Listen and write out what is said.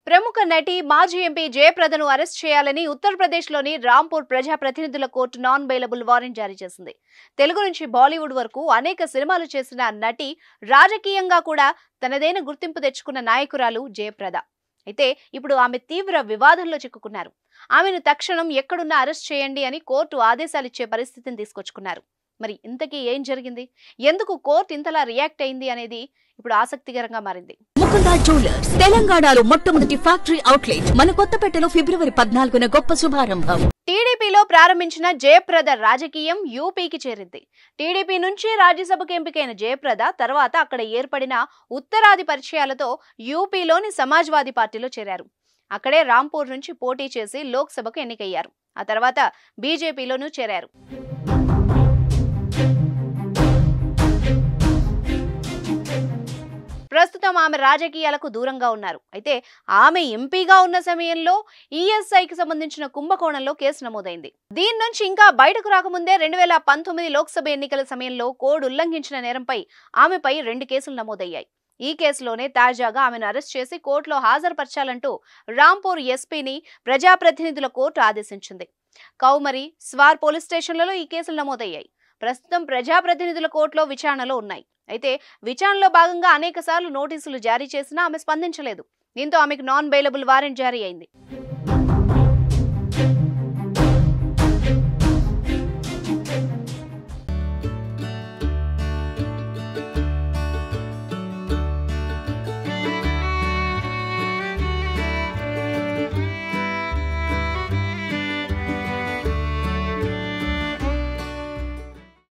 ప్రముఖ నటి మాజీ ఎంపీ జయప్రదను అరెస్ట్ చేయాలని ఉత్తరప్రదేశ్లోని రాంపూర్ ప్రజా ప్రతినిధుల కోర్టు నాన్ బెయిలబుల్ వారెంట్ జారీ చేసింది. తెలుగు నుంచి బాలీవుడ్ వరకు అనేక సినిమాలు చేసిన నటి, రాజకీయంగా కూడా తనదైన గుర్తింపు తెచ్చుకున్న నాయకురాలు జయప్రద. అయితే ఇప్పుడు ఆమె తీవ్ర వివాదంలో చిక్కుకున్నారు. ఆమెను తక్షణం ఎక్కడున్నా అరెస్ట్ చేయండి అని కోర్టు ఆదేశాలు ఇచ్చే పరిస్థితిని తీసుకొచ్చుకున్నారు. మరి ఇంతకీ ఏం జరిగింది, ఎందుకు కోర్టు ఇంతలా రియాక్ట్ అయింది అనేది ఇప్పుడు ఆసక్తికరంగా మారింది. ముకుందా జ్యువెలర్స్ తెలంగాణలో మొట్టమొదటి ఫ్యాక్టరీ అవుట్లెట్ మన కొత్తపేటలో ఫిబ్రవరి 14న గొప్ప శుభారంభం. టీడీపీలో ప్రారంభించిన జయప్రద రాజకీయం యూపీకి చేరింది. టీడీపీ నుంచి రాజ్యసభకు ఎంపికైన జయప్రద తర్వాత అక్కడ ఏర్పడిన ఉత్తరాది పరిచయాలతో యూపీలోని సమాజ్వాదీ పార్టీలో చేరారు. అక్కడే రాంపూర్ నుంచి పోటీ చేసి లోక్సభకు ఎన్నికయ్యారు. ఆ తర్వాత బీజేపీలోనూ చేరారు. ప్రస్తుతం ఆమె రాజకీయాలకు దూరంగా ఉన్నారు. అయితే ఆమె ఎంపీగా ఉన్న సమయంలో ఈఎస్ఐకి సంబంధించిన కుంభకోణంలో కేసు నమోదైంది. దీని నుంచి ఇంకా బయటకు రాకముందే 2019 లోక్సభ ఎన్నికల సమయంలో కోడ్ ఉల్లంఘించిన నేరంపై ఆమెపై 2 కేసులు నమోదయ్యాయి. ఈ కేసులోనే తాజాగా ఆమెను అరెస్ట్ చేసి కోర్టులో హాజరుపరచాలంటూ రాంపూర్ ఎస్పీని ప్రజాప్రతినిధుల కోర్టు ఆదేశించింది. కౌమరి, స్వార్ పోలీస్ స్టేషన్లలో ఈ కేసులు నమోదయ్యాయి. ప్రస్తుతం ప్రజాప్రతినిధుల కోర్టులో విచారణలో ఉన్నాయి. అయితే విచారణలో భాగంగా అనేక సార్లు నోటీసులు జారీ చేసినా ఆమె స్పందించలేదు. దీంతో ఆమెకు నాన్ బెయిలబుల్ వారెంట్ జారీ అయింది.